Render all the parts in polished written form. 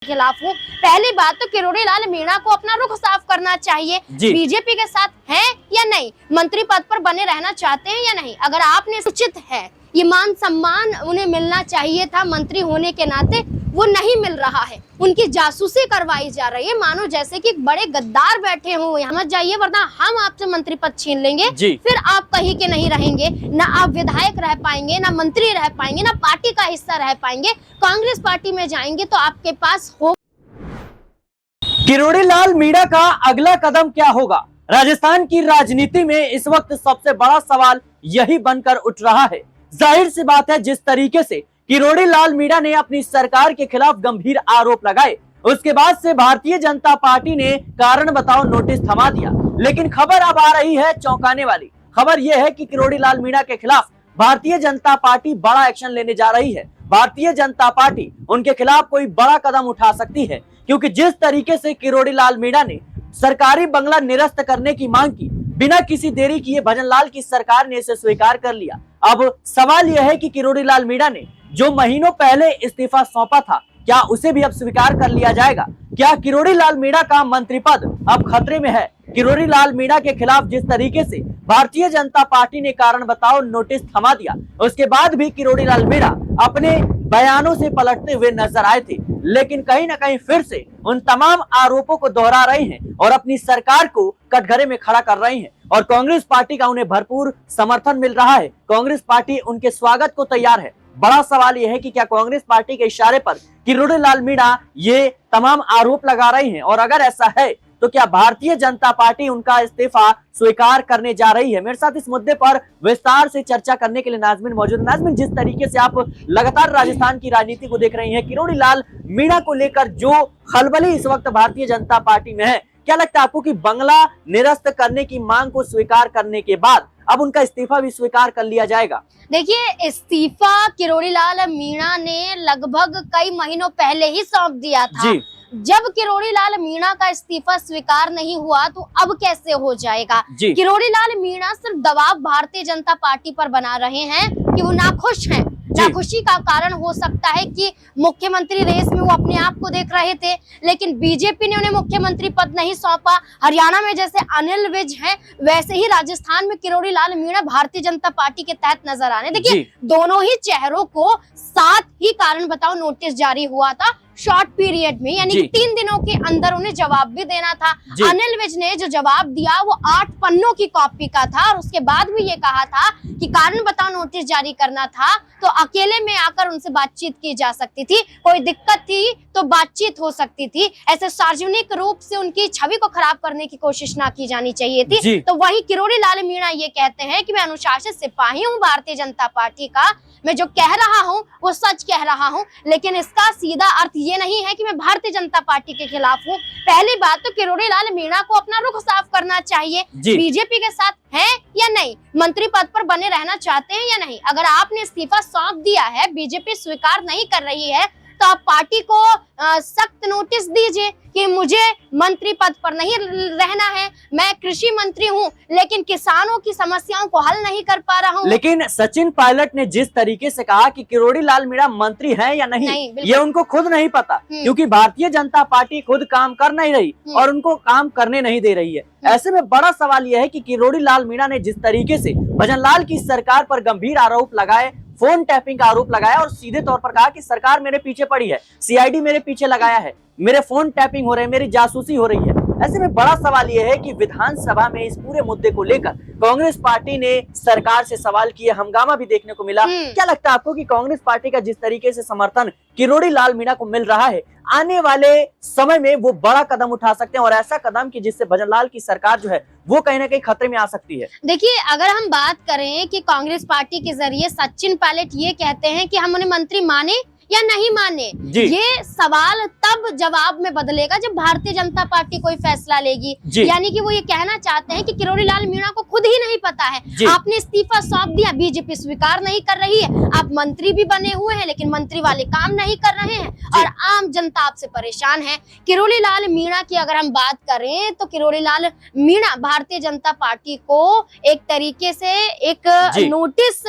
खिलाफ हूँ। पहली बात तो किरोड़ी लाल मीणा को अपना रुख साफ करना चाहिए। बीजेपी के साथ हैं या नहीं, मंत्री पद पर बने रहना चाहते हैं या नहीं। अगर आपने उचित है, ये मान सम्मान उन्हें मिलना चाहिए था मंत्री होने के नाते, वो नहीं मिल रहा है। उनकी जासूसी करवाई जा रही है, मानो जैसे कि बड़े गद्दार बैठे हो। यहाँ मत जाइए वरना हम आपसे मंत्री पद छीन लेंगे, फिर आप कहीं के नहीं रहेंगे, ना आप विधायक रह पाएंगे, ना मंत्री रह पाएंगे, ना पार्टी का हिस्सा रह पाएंगे। कांग्रेस पार्टी में जाएंगे तो आपके पास हो। किरोड़ी लाल मीणा का अगला कदम क्या होगा? राजस्थान की राजनीति में इस वक्त सबसे बड़ा सवाल यही बनकर उठ रहा है। जाहिर सी बात है, जिस तरीके से किरोड़ी लाल मीणा ने अपनी सरकार के खिलाफ गंभीर आरोप लगाए, उसके बाद से भारतीय जनता पार्टी ने कारण बताओ नोटिस थमा दिया। लेकिन खबर अब आ रही है चौंकाने वाली। खबर यह है कि किरोड़ी लाल मीणा के खिलाफ भारतीय जनता पार्टी बड़ा एक्शन लेने जा रही है। भारतीय जनता पार्टी उनके खिलाफ कोई बड़ा कदम उठा सकती है, क्योंकि जिस तरीके से किरोड़ी लाल मीणा ने सरकारी बंगला निरस्त करने की मांग की, बिना किसी देरी किए भजनलाल की सरकार ने इसे स्वीकार कर लिया। अब सवाल यह है कि किरोड़ी लाल मीणा ने जो महीनों पहले इस्तीफा सौंपा था, क्या उसे भी अब स्वीकार कर लिया जाएगा? क्या किरोड़ी लाल मीणा का मंत्री पद अब खतरे में है? किरोड़ी लाल मीणा के खिलाफ जिस तरीके से भारतीय जनता पार्टी ने कारण बताओ नोटिस थमा दिया, उसके बाद भी किरोड़ी लाल मीणा अपने बयानों से पलटते हुए नजर आए थे, लेकिन कहीं ना कहीं फिर से उन तमाम आरोपों को दोहरा रहे हैं और अपनी सरकार को कटघरे में खड़ा कर रहे हैं। और कांग्रेस पार्टी का उन्हें भरपूर समर्थन मिल रहा है। कांग्रेस पार्टी उनके स्वागत को तैयार है। बड़ा सवाल यह है कि क्या कांग्रेस पार्टी के इशारे पर किरोड़ी लाल मीणा ये तमाम आरोप लगा रही हैं, और अगर ऐसा है तो क्या भारतीय जनता पार्टी उनका इस्तीफा स्वीकार करने जा रही है? मेरे साथ इस मुद्दे पर विस्तार से चर्चा करने के लिए नाजमिन मौजूद है। नाजमिन, जिस तरीके से आप लगातार राजस्थान की राजनीति को देख रही हैं, किरोड़ी लाल मीणा को लेकर जो खलबली इस वक्त भारतीय जनता पार्टी में है, क्या लगता है आपको कि बंगला निरस्त करने की मांग को स्वीकार करने के बाद अब उनका इस्तीफा भी स्वीकार कर लिया जाएगा? देखिए, इस्तीफा किरोड़ी लाल मीणा ने लगभग कई महीनों पहले ही सौंप दिया था। जब किरोड़ी लाल मीणा का इस्तीफा स्वीकार नहीं हुआ तो अब कैसे हो जाएगा? किरोड़ी लाल मीणा सिर्फ दबाव भारतीय जनता पार्टी पर बना रहे हैं कि वो नाखुश हैं। नाखुशी का कारण हो सकता है कि मुख्यमंत्री रेस में वो अपने आप को देख रहे थे, लेकिन बीजेपी ने उन्हें मुख्यमंत्री पद नहीं सौंपा। हरियाणा में जैसे अनिल विज हैं, वैसे ही राजस्थान में किरोड़ी लाल मीणा भारतीय जनता पार्टी के तहत नजर आने। देखिए, दोनों ही चेहरों को साथ ही कारण बताओ नोटिस जारी हुआ था शॉर्ट पीरियड में, यानी 3 दिनों के अंदर उन्हें जवाब भी देना था। अनिल विज ने जो जवाब दिया वो 8 पन्नों की कॉपी का था, और उसके बाद भी ये कहा था कि कारण बताओ नोटिस जारी करना था तो अकेले में आकर उनसे बातचीत की जा सकती थी, कोई दिक्कत थी तो बातचीत हो सकती थी। ऐसे सार्वजनिक रूप से उनकी छवि को खराब करने की कोशिश ना की जानी चाहिए थी। तो वही किरोड़ी लाल मीणा ये कहते हैं कि मैं अनुशासित सिपाही हूँ भारतीय जनता पार्टी का, मैं जो कह रहा हूँ वो सच कह रहा हूँ, लेकिन इसका सीधा अर्थ ये नहीं है कि मैं भारतीय जनता पार्टी के खिलाफ हूँ। पहली बात तो किरोड़ी लाल मीणा को अपना रुख साफ करना चाहिए। बीजेपी के साथ हैं या नहीं, मंत्री पद पर बने रहना चाहते हैं या नहीं। अगर आपने इस्तीफा सौंप दिया है, बीजेपी स्वीकार नहीं कर रही है, तो आप पार्टी को सख्त नोटिस दीजिए कि मुझे मंत्री पद पर नहीं रहना है। मैं कृषि मंत्री हूं, लेकिन किसानों की समस्याओं को हल नहीं कर पा रहा हूं। लेकिन सचिन पायलट ने जिस तरीके से कहा कि किरोड़ी लाल मीणा मंत्री हैं या नहीं, ये उनको खुद नहीं पता, क्योंकि भारतीय जनता पार्टी खुद काम कर नहीं रही और उनको काम करने नहीं दे रही है। ऐसे में बड़ा सवाल यह है कि किरोड़ी लाल मीणा ने जिस तरीके से भजनलाल की सरकार पर गंभीर आरोप लगाए, फोन टैपिंग का आरोप लगाया और सीधे तौर पर कहा कि सरकार मेरे पीछे पड़ी है, सीआईडी मेरे पीछे लगाया है, मेरे फोन टैपिंग हो रहे हैं, मेरी जासूसी हो रही है। ऐसे में बड़ा सवाल यह है कि विधानसभा में इस पूरे मुद्दे को लेकर कांग्रेस पार्टी ने सरकार से सवाल किए, हंगामा भी देखने को मिला। क्या लगता है आपको कि कांग्रेस पार्टी का जिस तरीके से समर्थन किरोड़ी लाल मीणा को मिल रहा है, आने वाले समय में वो बड़ा कदम उठा सकते हैं, और ऐसा कदम कि जिससे भजनलाल की सरकार जो है वो कहीं ना कहीं खतरे में आ सकती है? देखिए, अगर हम बात करें कि कांग्रेस पार्टी के जरिए सचिन पायलट ये कहते हैं कि हम उन्हें मंत्री माने या नहीं माने, ये सवाल तब जवाब में बदलेगा जब भारतीय जनता पार्टी कोई फैसला लेगी। यानी कि वो ये कहना चाहते हैं कि किरोड़ी लाल मीणा को खुद ही नहीं पता है। आपने इस्तीफा सौंप दिया, बीजेपी स्वीकार नहीं कर रही है, आप मंत्री भी बने हुए हैं लेकिन मंत्री वाले काम नहीं कर रहे हैं, और आम जनता आपसे परेशान है। किरोड़ी लाल मीणा की अगर हम बात करें तो किरोड़ी लाल मीणा भारतीय जनता पार्टी को एक तरीके से एक नोटिस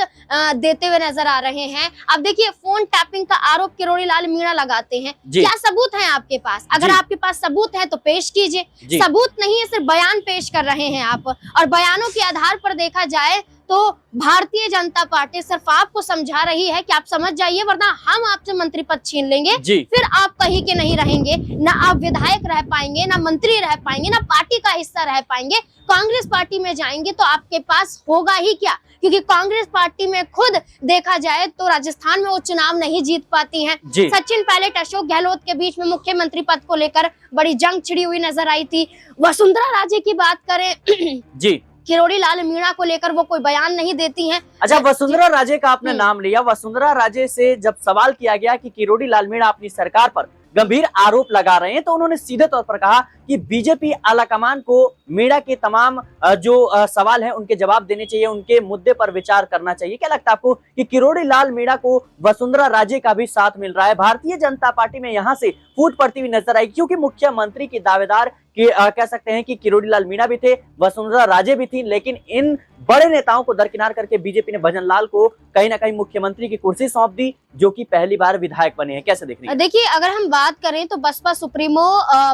देते हुए नजर आ रहे हैं। अब देखिए, फोन टैपिंग का आरोप किरोड़ी लाल मीणा लगाते हैं, क्या सबूत सबूत हैं आपके पास? अगर जी। आपके पास सबूत है तो पेश कीजिए। जी। सबूत नहीं है, सिर्फ बयान पेश कर रहे हैं आप, और बयानों के आधार पर देखा जाए तो भारतीय जनता पार्टी सिर्फ आपको समझा रही है कि आप समझ जाइए, वरना हम आपसे मंत्री पद छीन लेंगे। जी। फिर आप कहीं के नहीं रहेंगे, ना आप विधायक रह पाएंगे, ना मंत्री रह पाएंगे, ना पार्टी का हिस्सा रह पाएंगे। कांग्रेस पार्टी में जाएंगे तो आपके पास होगा ही क्या, क्योंकि कांग्रेस पार्टी में खुद देखा जाए तो राजस्थान में वो चुनाव नहीं जीत पाती हैं। जी। सचिन पायलट, अशोक गहलोत के बीच में मुख्यमंत्री पद को लेकर बड़ी जंग छिड़ी हुई नजर आई थी। वसुंधरा राजे की बात करें जी। किरोड़ी लाल मीणा को लेकर वो कोई बयान नहीं देती हैं। अच्छा, वसुंधरा राजे का आपने नाम लिया। वसुंधरा राजे से जब सवाल किया गया कि किरोड़ी लाल मीणा अपनी सरकार पर गंभीर आरोप लगा रहे हैं, तो उन्होंने सीधे तौर पर कहा कि बीजेपी आलाकमान को मीणा के तमाम जो सवाल हैं उनके जवाब देने चाहिए, उनके मुद्दे पर विचार करना चाहिए। क्या लगता है आपको कि किरोड़ी लाल मीणा को वसुंधरा राजे का भी साथ मिल रहा है? भारतीय जनता पार्टी में यहाँ से फूट पड़ती हुई नजर आई, क्योंकि मुख्यमंत्री की दावेदार कह सकते हैं कि किरोड़ी लाल मीणा भी थे, वसुंधरा राजे भी थी, लेकिन इन बड़े नेताओं को दरकिनार करके बीजेपी ने भजन लाल को कहीं ना कहीं मुख्यमंत्री की कुर्सी सौंप दी, जो कि पहली बार विधायक बने हैं। कैसे देख रही हैं? देखिए, अगर हम बात करें तो बसपा सुप्रीमो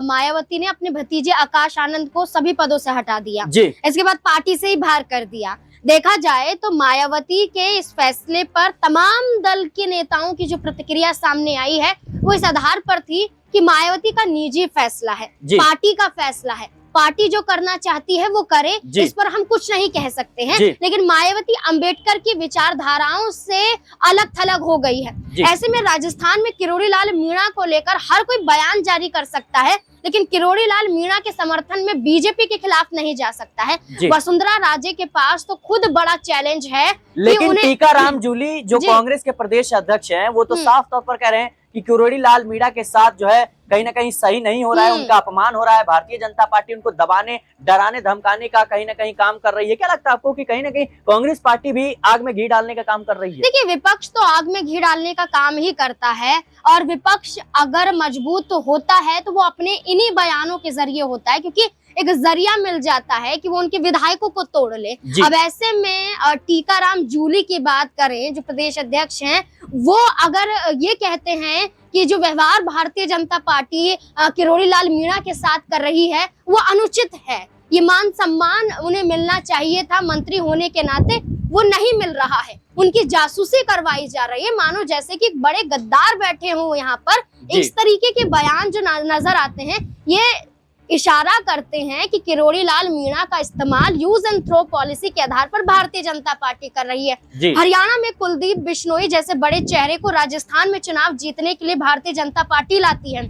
मायावती ने अपने भतीजे आकाश आनंद को सभी पदों से हटा दिया। जी। इसके बाद पार्टी से ही बाहर कर दिया। देखा जाए तो मायावती के इस फैसले पर तमाम दल के नेताओं की जो प्रतिक्रिया सामने आई है वो इस आधार पर थी कि मायावती का निजी फैसला है, पार्टी का फैसला है, पार्टी जो करना चाहती है वो करे, इस पर हम कुछ नहीं कह सकते हैं। लेकिन मायावती अंबेडकर की विचारधाराओं से अलग थलग हो गई है। ऐसे में राजस्थान में किरोड़ी लाल मीणा को लेकर हर कोई बयान जारी कर सकता है, लेकिन किरोड़ी लाल मीणा के समर्थन में बीजेपी के खिलाफ नहीं जा सकता है। वसुंधरा राजे के पास तो खुद बड़ा चैलेंज है। लेकिन टीकाराम जूली जो कांग्रेस के प्रदेश अध्यक्ष हैं, वो तो साफ तौर पर कह रहे हैं कि किरोड़ी लाल मीणा के साथ जो है कहीं ना कहीं सही नहीं हो रहा है, उनका अपमान हो रहा है। भारतीय जनता पार्टी उनको दबाने, डराने, धमकाने का कहीं ना कहीं काम कर रही है। क्या लगता है आपको कि कहीं ना कहीं कांग्रेस पार्टी भी आग में घी डालने का काम कर रही है? देखिए, विपक्ष तो आग में घी डालने का काम ही करता है, और विपक्ष अगर मजबूत होता है तो वो अपने इन्हीं बयानों के जरिए होता है, क्योंकि एक जरिया मिल जाता है कि वो उनके विधायकों को तोड़ ले। अब ऐसे में टीकाराम जूली की बात करें, जो प्रदेश अध्यक्ष हैं, वो अगर ये कहते हैं कि जो व्यवहार भारतीय जनता पार्टी किरोड़ी लाल मीणा के साथ कर रही है वो अनुचित है, ये मान सम्मान उन्हें मिलना चाहिए था मंत्री होने के नाते, वो नहीं मिल रहा है, उनकी जासूसी करवाई जा रही है, मानो जैसे कि एक बड़े गद्दार बैठे हों यहाँ पर। इस तरीके के बयान जो नजर आते हैं, ये इशारा करते हैं कि किरोड़ी लाल मीणा का इस्तेमाल यूज एंड थ्रो पॉलिसी के आधार पर भारतीय जनता पार्टी कर रही है। हरियाणा में कुलदीप बिश्नोई जैसे बड़े चेहरे को राजस्थान में चुनाव जीतने के लिए भारतीय जनता पार्टी लाती है।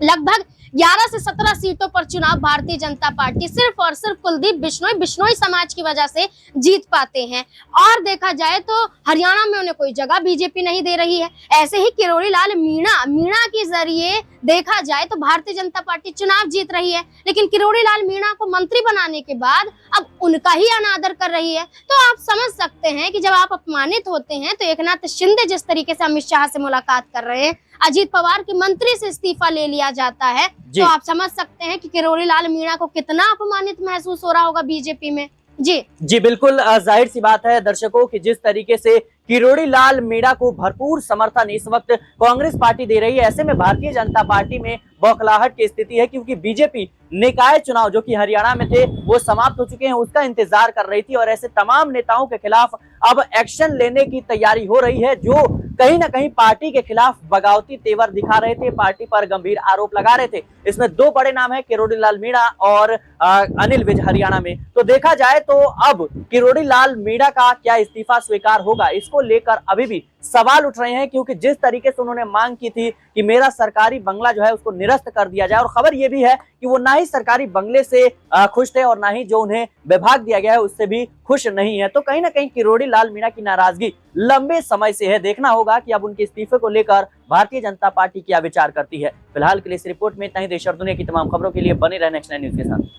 लगभग 11 से 17 सीटों पर चुनाव भारतीय जनता पार्टी सिर्फ और सिर्फ कुलदीप बिश्नोई समाज की वजह से जीत पाते हैं। और देखा जाए तो हरियाणा में उन्हें कोई जगह बीजेपी नहीं दे रही है। ऐसे ही किरोड़ी लाल मीणा के जरिए देखा जाए तो भारतीय जनता पार्टी चुनाव जीत रही है, लेकिन किरोड़ी लाल मीणा को मंत्री बनाने के बाद अब उनका ही अनादर कर रही है। तो आप समझ सकते हैं कि जब आप अपमानित होते हैं तो एकनाथ शिंदे जिस तरीके से अमित शाह से मुलाकात कर रहे हैं, अजीत पवार के मंत्री से इस्तीफा ले लिया जाता है, तो आप समझ सकते हैं कि किरोड़ी लाल मीणा को कितना अपमानित महसूस हो रहा होगा बीजेपी में। जी बिल्कुल, जाहिर सी बात है दर्शकों कि जिस तरीके से किरोड़ी लाल मीणा को भरपूर समर्थन इस वक्त कांग्रेस पार्टी दे रही है, ऐसे में भारतीय जनता पार्टी में बौखलाहट की स्थिति है, क्योंकि बीजेपी निकाय चुनाव जो कि हरियाणा में थे वो समाप्त हो चुके हैं, उसका इंतजार कर रही थी, और ऐसे तमाम नेताओं के खिलाफ अब एक्शन लेने की तैयारी हो रही है, जो कहीं ना कहीं पार्टी के खिलाफ बगावती तेवर दिखा रहे थे, पार्टी पर गंभीर आरोप लगा रहे थे। इसमें दो बड़े नाम है, किरोड़ी लाल मीणा और अनिल विज हरियाणा में। तो देखा जाए तो अब किरोड़ी लाल मीणा का क्या इस्तीफा स्वीकार होगा, इसको लेकर अभी भी सवाल उठ रहे हैं, क्योंकि जिस तरीके से उन्होंने मांग की थी कि मेरा सरकारी बंगला जो है उसको निरस्त कर दिया जाए, और खबर ये भी है कि वो ना ही सरकारी बंगले से खुश थे और ना ही जो उन्हें विभाग दिया गया है उससे भी खुश नहीं है। तो कहीं ना कहीं किरोड़ी लाल मीणा की नाराजगी लंबे समय से है। देखना होगा कि अब उनके इस्तीफे को लेकर भारतीय जनता पार्टी क्या विचार करती है। फिलहाल के लिए इस रिपोर्ट में इतना ही। देश और दुनिया की तमाम खबरों के लिए बने रहने नेक्स्ट 9 न्यूज के साथ।